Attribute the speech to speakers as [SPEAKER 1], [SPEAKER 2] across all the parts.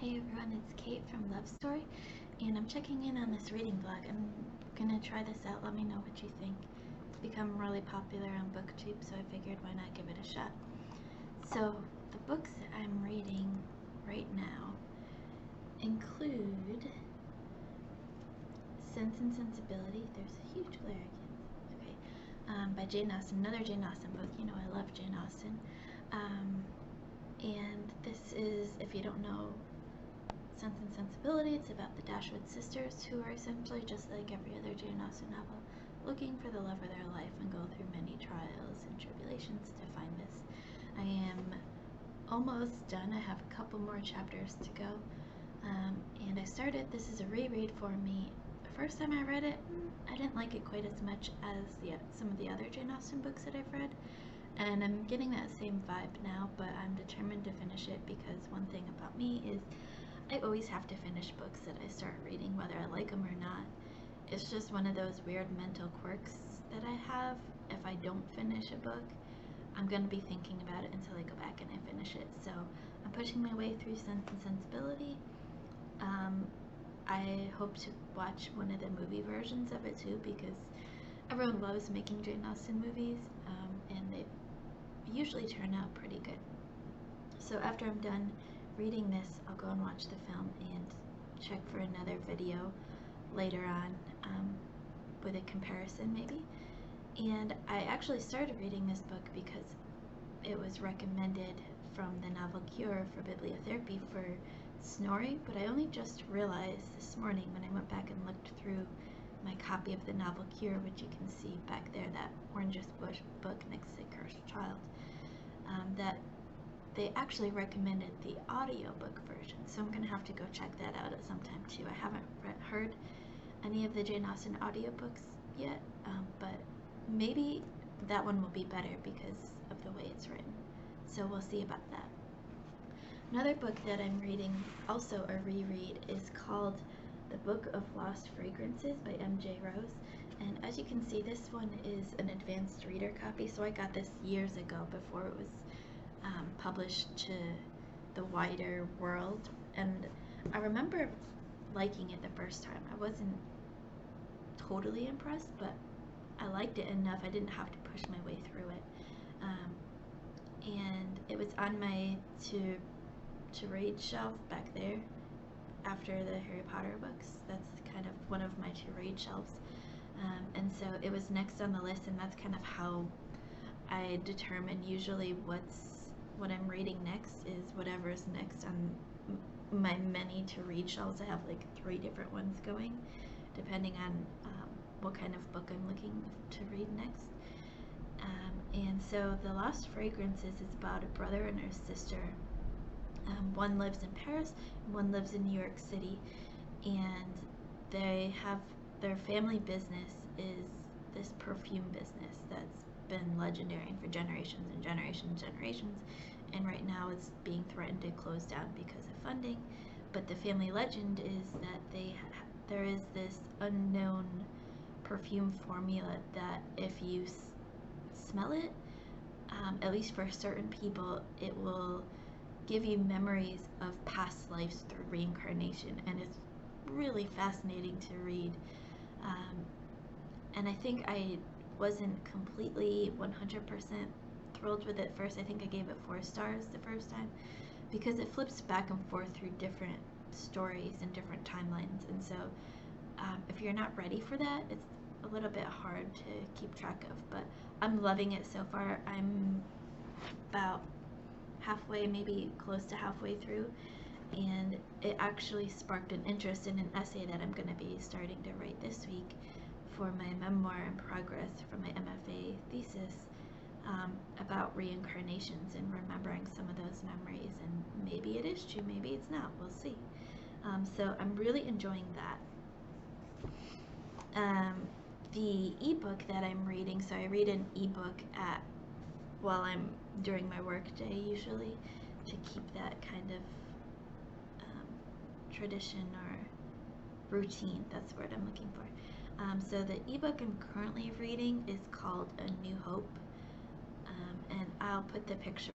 [SPEAKER 1] Hey everyone, it's Kate from LoveStory, and I'm checking in on this reading vlog. I'm gonna try this out. Let me know what you think. It's become really popular on BookTube, so I figured why not give it a shot. So the books that I'm reading right now include Sense and Sensibility. There's a huge glare again. Okay, by Jane Austen. Another Jane Austen book. You know I love Jane Austen. And this is, if you don't know Sense and Sensibility, it's about the Dashwood sisters who are essentially just like every other Jane Austen novel, looking for the love of their life and go through many trials and tribulations to find this. I am almost done. I have a couple more chapters to go. And I started, this is a reread for me. The first time I read it, I didn't like it quite as much as some of the other Jane Austen books that I've read. And I'm getting that same vibe now, but I'm determined to finish it because one thing about me is I always have to finish books that I start reading, whether I like them or not. It's just one of those weird mental quirks that I have. If I don't finish a book, I'm going to be thinking about it until I go back and I finish it. So I'm pushing my way through Sense and Sensibility. I hope to watch one of the movie versions of it too, because everyone loves making Jane Austen movies, and they usually turn out pretty good. So after I'm done reading this, I'll go and watch the film and check for another video later on with a comparison maybe. And I actually started reading this book because it was recommended from the novel Cure for bibliotherapy for snoring, but I only just realized this morning when I went back and looked through my copy of the novel Cure, which you can see back there, that orangish bush book next to Cursed Child, that they actually recommended the audiobook version. So I'm going to have to go check that out at some time too. I haven't heard any of the Jane Austen audiobooks yet, but maybe that one will be better because of the way it's written. So we'll see about that. Another book that I'm reading, also a reread, is called The Book of Lost Fragrances by M.J. Rose. And as you can see, this one is an advanced reader copy, so I got this years ago before it was published to the wider world. And I remember liking it the first time. I wasn't totally impressed, but I liked it enough I didn't have to push my way through it. And it was on my to read shelf back there after the Harry Potter books. That's kind of one of my to read shelves. And so it was next on the list, and that's kind of how I determine usually what I'm reading next is whatever's next on my many to read shelves. I have like 3 different ones going, depending on what kind of book I'm looking to read next. And so The Lost Fragrances is about a brother and her sister. One lives in Paris and one lives in New York City, and they have their family business is this perfume business that's been legendary for generations and generations and generations, and right now it's being threatened to close down because of funding. But the family legend is that there is this unknown perfume formula that if you smell it, at least for certain people, it will give you memories of past lives through reincarnation, and it's really fascinating to read. And I think I wasn't completely 100% thrilled with it first. I think I gave it 4 stars the first time because it flips back and forth through different stories and different timelines, and so if you're not ready for that, it's a little bit hard to keep track of. But I'm loving it so far. I'm about halfway, maybe close to halfway through, and it actually sparked an interest in an essay that I'm going to be starting to write this week for my memoir in progress for my MFA thesis, about reincarnations and remembering some of those memories, and maybe it is true, maybe it's not, we'll see. So I'm really enjoying that. The ebook that I'm reading, so I read an ebook while I'm during my work day usually, to keep that kind of tradition or routine. That's the word I'm looking for. So the ebook I'm currently reading is called A New Hope, and I'll put the picture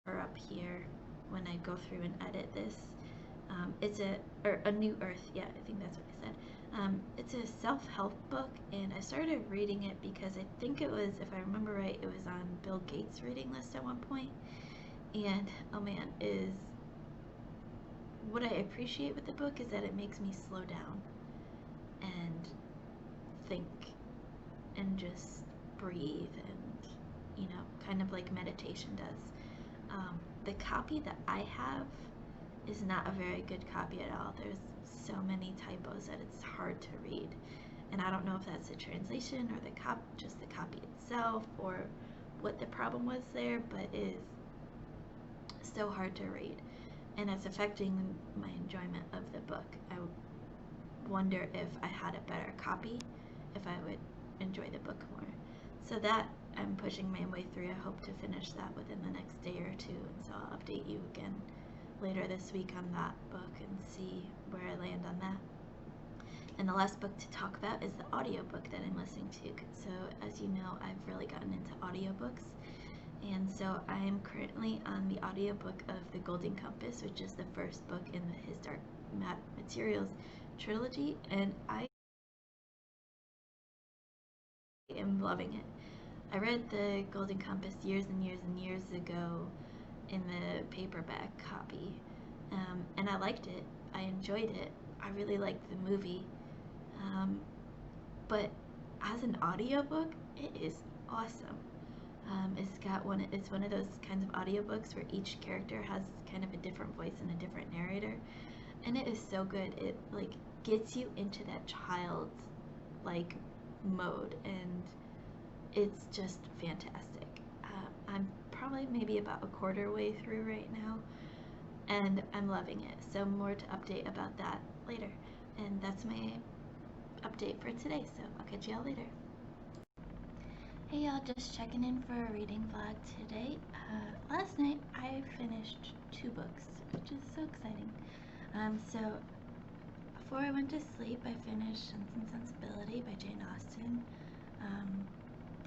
[SPEAKER 1] up here when I go through and edit this. It's a New Earth, yeah, I think that's what I said. It's a self-help book, and I started reading it because I think it was, if I remember right, it was on Bill Gates' reading list at one point. And oh man, is what I appreciate with the book is that it makes me slow down and think and just breathe, and kind of like meditation does. The copy that I have is not a very good copy at all. There's so many typos that it's hard to read, and I don't know if that's the translation or just the copy itself, or what the problem was there, but it is so hard to read, and it's affecting my enjoyment of the book. I wonder if I had a better copy, if I would enjoy the book more. So that I'm pushing my way through. I hope to finish that within the next day or two, and so I'll update you again later this week on that book and see where I land on that. And the last book to talk about is the audiobook that I'm listening to. So as you know, I've really gotten into audiobooks, and so I'm currently on the audiobook of The Golden Compass, which is the first book in his Dark Materials trilogy, and I am loving it. I read The Golden Compass years and years and years ago in the paperback copy, and I liked it. I enjoyed it. I really liked the movie, but as an audiobook, it is awesome. It's one of those kinds of audiobooks where each character has kind of a different voice and a different narrator, and it is so good. It like gets you into that child's like mode, and it's just fantastic. I'm probably maybe about a quarter way through right now, and I'm loving it. So more to update about that later. And that's my update for today, so I'll catch y'all later. Hey y'all, just checking in for a reading vlog today. Last night I finished 2 books, which is so exciting. So before I went to sleep, I finished Sense and Sensibility by Jane Austen.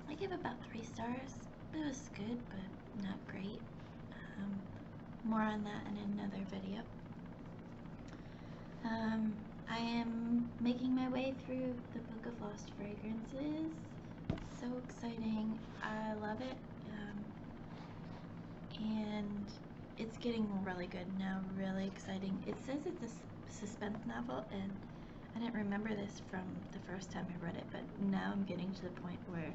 [SPEAKER 1] I give about 3 stars. It was good, but not great. More on that in another video. I am making my way through the Book of Lost Fragrances. So exciting. I love it. And it's getting really good now, really exciting. It says it's a suspense novel, and I didn't remember this from the first time I read it, but now I'm getting to the point where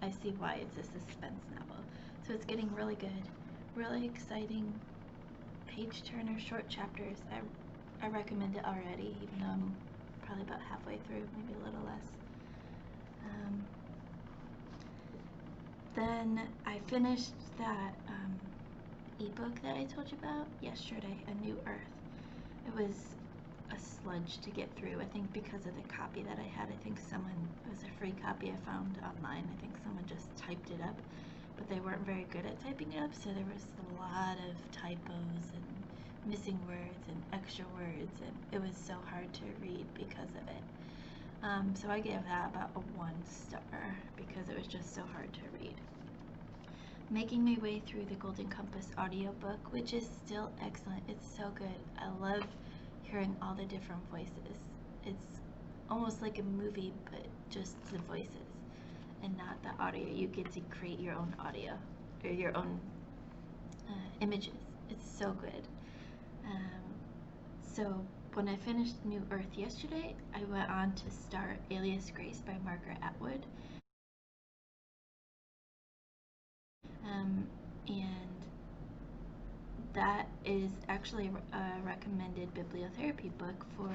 [SPEAKER 1] I see why it's a suspense novel. So it's getting really good, really exciting, page turner, short chapters. I recommend it already, even though I'm probably about halfway through, maybe a little less. Then I finished that ebook that I told you about yesterday, A New Earth. It was a sludge to get through, I think because of the copy that I had. I think it was a free copy I found online. I think someone just typed it up, but they weren't very good at typing it up, so there was a lot of typos and missing words and extra words, and it was so hard to read because of it. So I gave that about a 1 star because it was just so hard to read. Making my way through the Golden Compass audiobook, which is still excellent. It's so good. I love hearing all the different voices. It's almost like a movie, but just the voices and not the audio. You get to create your own audio or your own images. It's so good. So when I finished New Earth yesterday, I went on to start Alias Grace by Margaret Atwood. And that is actually a recommended bibliotherapy book for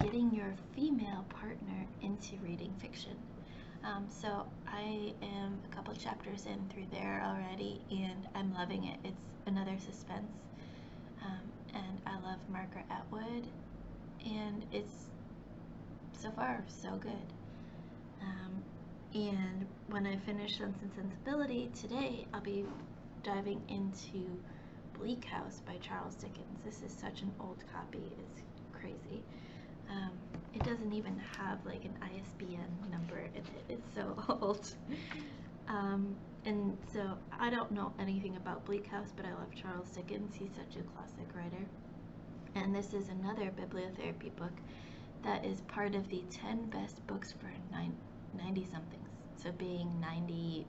[SPEAKER 1] getting your female partner into reading fiction. So I am a couple chapters in through there already, and I'm loving it. It's another suspense, and I love Margaret Atwood, and it's so far so good. And when I finish Sense and Sensibility today, I'll be diving into Bleak House by Charles Dickens. This is such an old copy, it's crazy. It doesn't even have like an ISBN number in it, it's so old. And so I don't know anything about Bleak House, but I love Charles Dickens. He's such a classic writer. And this is another bibliotherapy book that is part of the 10 best books for 90-somethings. So being 90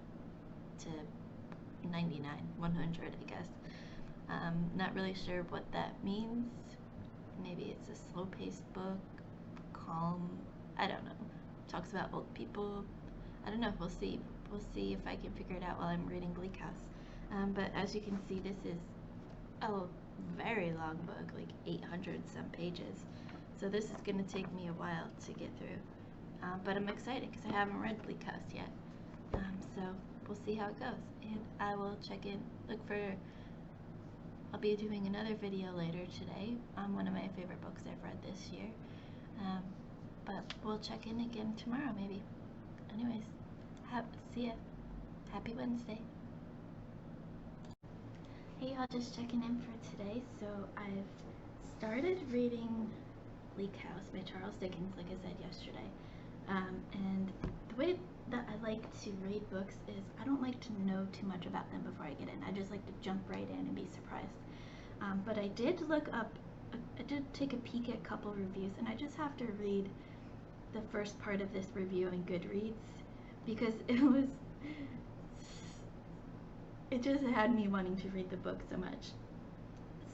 [SPEAKER 1] to 99, 100, I guess. Not really sure what that means. Maybe it's a slow-paced book, calm, I don't know. Talks about old people. I don't know, we'll see. We'll see if I can figure it out while I'm reading Bleak House. But as you can see, this is a very long book, like 800 some pages. So this is going to take me a while to get through. But I'm excited because I haven't read Bleak House yet. So we'll see how it goes. And I will check in, I'll be doing another video later today on one of my favorite books I've read this year. But we'll check in again tomorrow maybe. Anyways, see ya. Happy Wednesday. Hey y'all, just checking in for today. So I've started reading Leek House by Charles Dickens, like I said yesterday. And the way that I like to read books is I don't like to know too much about them before I get in. I just like to jump right in and be surprised. But I did I did take a peek at a couple reviews, and I just have to read the first part of this review in Goodreads because it just had me wanting to read the book so much.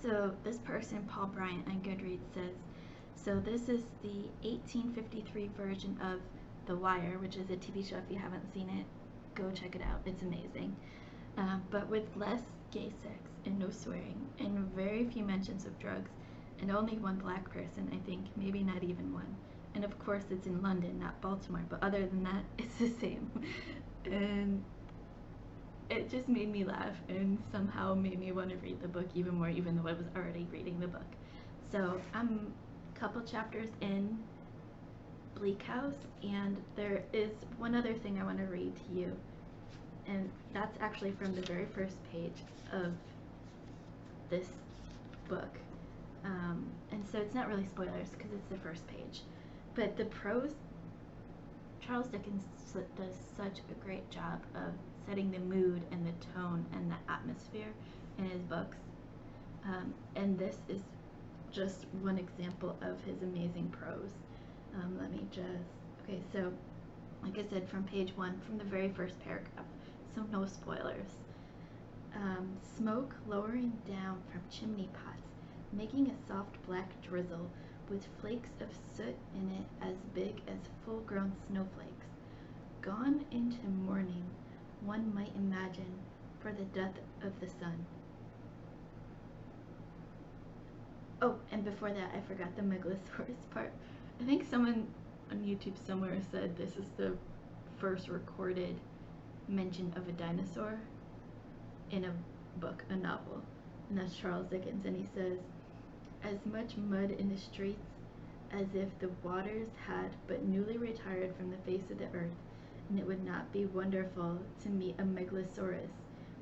[SPEAKER 1] So this person, Paul Bryant on Goodreads, says, so this is the 1853 version of The Wire, which is a TV show. If you haven't seen it, go check it out. It's amazing. But with less gay sex and no swearing and very few mentions of drugs and only one black person, I think, maybe not even one. And of course it's in London, not Baltimore, but other than that, it's the same. And it just made me laugh and somehow made me want to read the book even more, even though I was already reading the book. So I'm a couple chapters in Bleak House, and there is one other thing I want to read to you, and that's actually from the very first page of this book. And so it's not really spoilers because it's the first page, but the prose, Charles Dickens does such a great job of setting the mood and the tone and the atmosphere in his books. And this is just one example of his amazing prose. Let me okay, so like I said, from page 1, from the very first paragraph, so no spoilers. Smoke lowering down from chimney pots, making a soft black drizzle with flakes of soot in it as big as full-grown snowflakes. Gone into mourning, one might imagine, for the death of the sun. Oh, and before that, I forgot the Megalosaurus part. I think someone on YouTube somewhere said this is the first recorded mention of a dinosaur in a book, a novel, and that's Charles Dickens, and he says, as much mud in the streets as if the waters had but newly retired from the face of the earth, and it would not be wonderful to meet a Megalosaurus,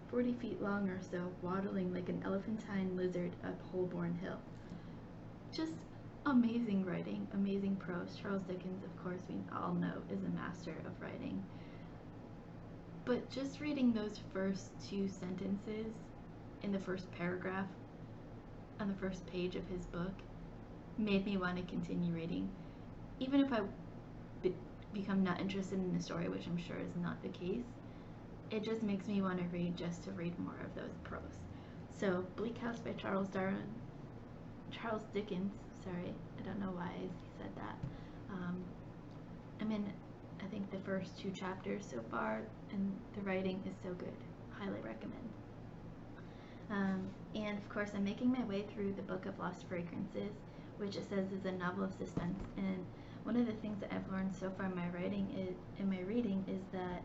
[SPEAKER 1] 40 feet long or so, waddling like an elephantine lizard up Holborn Hill. Just amazing writing, amazing prose. Charles Dickens, of course, we all know, is a master of writing. But just reading those first 2 sentences in the first paragraph on the first page of his book made me want to continue reading. Even if I become not interested in the story, which I'm sure is not the case, it just makes me want to read just to read more of those prose. So, Bleak House by Charles Dickens, sorry, I don't know why he said that. I'm in, I think, the first 2 chapters so far, and the writing is so good. Highly recommend. And of course, I'm making my way through the Book of Lost Fragrances, which it says is a novel of suspense. And one of the things that I've learned so far in my reading is that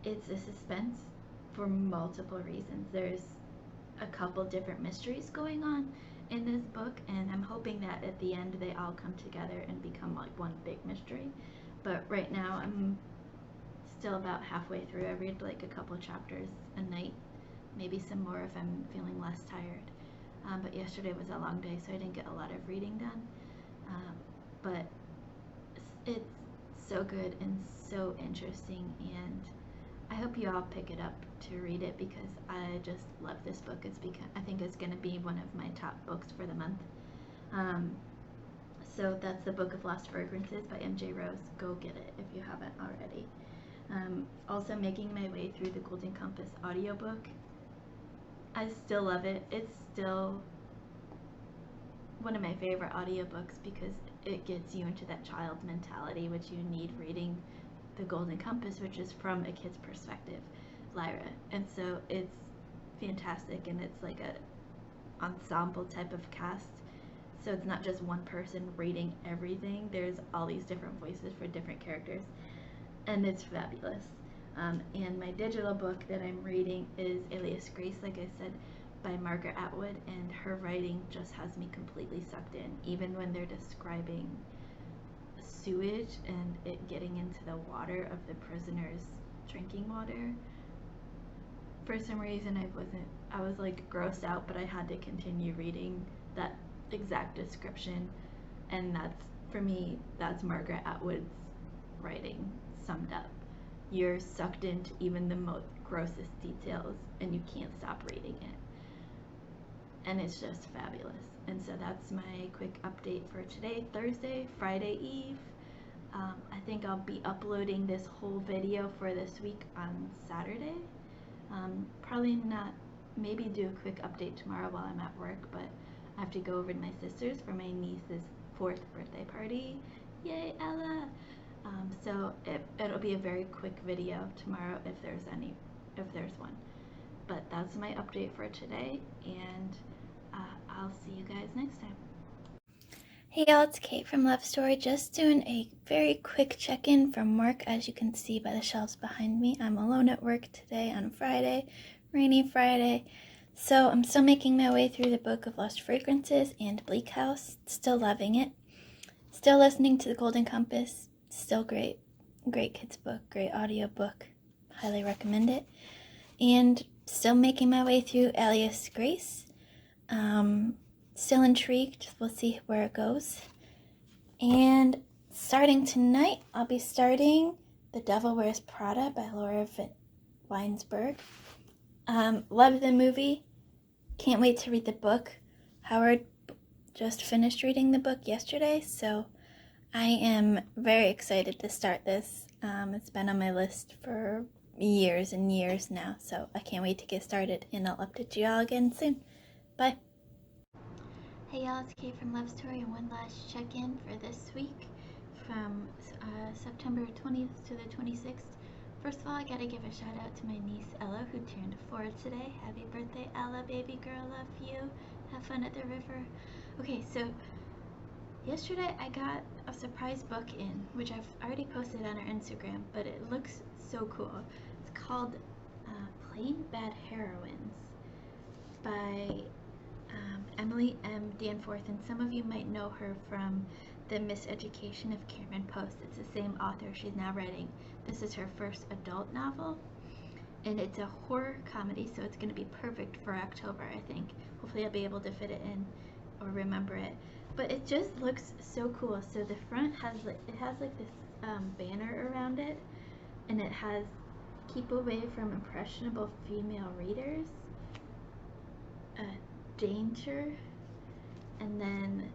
[SPEAKER 1] it's a suspense for multiple reasons. There's a couple different mysteries going on in this book, and I'm hoping that at the end they all come together and become like one big mystery. But right now I'm still about halfway through. I read like a couple chapters a night, maybe some more if I'm feeling less tired. But yesterday was a long day, so I didn't get a lot of reading done. But it's so good and so interesting, and I hope you all pick it up to read it because I just love this book. I think it's going to be one of my top books for the month. So that's The Book of Lost Fragrances by M.J. Rose. Go get it if you haven't already. Also making my way through the Golden Compass audiobook. I still love it. It's still one of my favorite audiobooks because it gets you into that child mentality which you need reading the Golden Compass, which is from a kid's perspective, Lyra. And so it's fantastic, and it's like a ensemble type of cast. So it's not just one person reading everything. There's all these different voices for different characters, and it's fabulous. And my digital book that I'm reading is Alias, like I said, by Margaret Atwood, and her writing just has me completely sucked in, even when they're describing sewage and it getting into the water of the prisoners' drinking water. For some reason I was like grossed out, but I had to continue reading that exact description, and for me, that's Margaret Atwood's writing summed up. You're sucked into even the most grossest details and you can't stop reading it. And it's just fabulous. And so that's my quick update for today, Thursday, Friday Eve. I think I'll be uploading this whole video for this week on Saturday. Probably not, maybe do a quick update tomorrow while I'm at work, but I have to go over to my sister's for my niece's 4th birthday party. Yay, Ella! So it'll be a very quick video tomorrow if there's one. But that's my update for today, and I'll see you guys next time.
[SPEAKER 2] Hey y'all, it's Kate from LoveStory, just doing a very quick check-in from work. As you can see by the shelves behind me, I'm alone at work today on Friday, rainy Friday. So I'm still making my way through the Book of Lost Fragrances and Bleak House, still loving it. Still listening to the Golden Compass, still great kids book, great audiobook, highly recommend it. And still making my way through Alias Grace. Still intrigued. We'll see where it goes. And starting tonight, I'll be starting The Devil Wears Prada by Laura Weisberger. Love the movie. Can't wait to read the book. Howard just finished reading the book yesterday, so I am very excited to start this. It's been on my list for years and years now, so I can't wait to get started, and I'll update you all again soon. Bye.
[SPEAKER 1] Hey y'all, it's Kate from LoveStory, and one last check-in for this week from September 20th to the 26th. First of all, I gotta give a shout out to my niece Ella, who turned 4 today. Happy birthday, Ella, baby girl, love you. Have fun at the river. Okay, so yesterday I got a surprise book in, which I've already posted on our Instagram, but it looks so cool. It's called Plain Bad Heroines by Emily M. Danforth, and some of you might know her from The Miseducation of Cameron Post. It's the same author. She's now writing. This is her first adult novel, and it's a horror comedy, so it's going to be perfect for October, I think. Hopefully I'll be able to fit it in or remember it. But it just looks so cool. So the front has like this banner around it, and it has "Keep away from impressionable female readers," danger, and then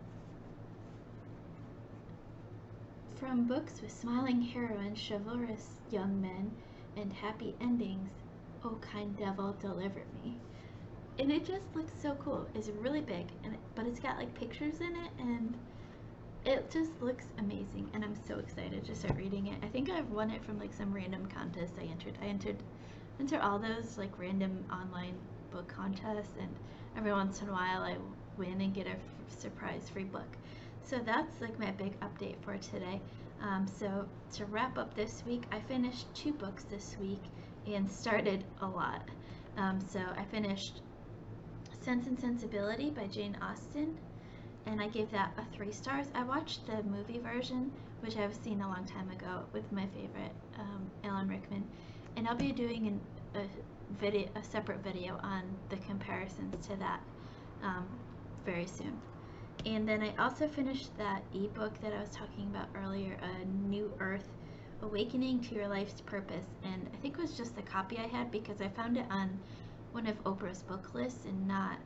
[SPEAKER 1] from books with smiling heroines, chivalrous young men, and happy endings, oh kind devil, deliver me. And it just looks so cool. It's really big, but it's got like pictures in it, and it just looks amazing, and I'm so excited to start reading it. I think I've won it from like some random contest I entered all those like random online book contests, and every once in a while I win and get a surprise free book. So that's like my big update for today. So to wrap up this week, I finished 2 books this week and started a lot. So I finished Sense and Sensibility by Jane Austen, and I gave that a 3 stars. I watched the movie version, which I've seen a long time ago with my favorite Alan Rickman, and I'll be doing a separate video on the comparisons to that very soon. And then I also finished that ebook that I was talking about earlier, A New Earth, Awakening to Your Life's Purpose, and I think it was just the copy I had because I found it on one of Oprah's book lists and not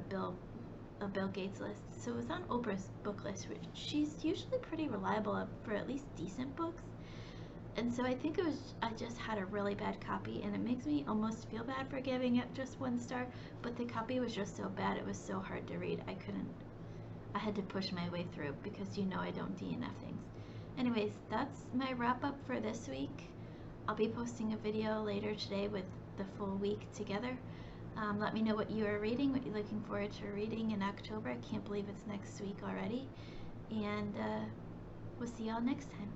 [SPEAKER 1] Bill Gates list. So it was on Oprah's book list, which she's usually pretty reliable for at least decent books. And so I think I just had a really bad copy, and it makes me almost feel bad for giving it just 1 star, but the copy was just so bad, it was so hard to read. I had to push my way through because I don't DNF things. Anyways, that's my wrap up for this week. I'll be posting a video later today with the full week together. Let me know what you are reading, what you're looking forward to reading in October. I can't believe it's next week already. And we'll see y'all next time.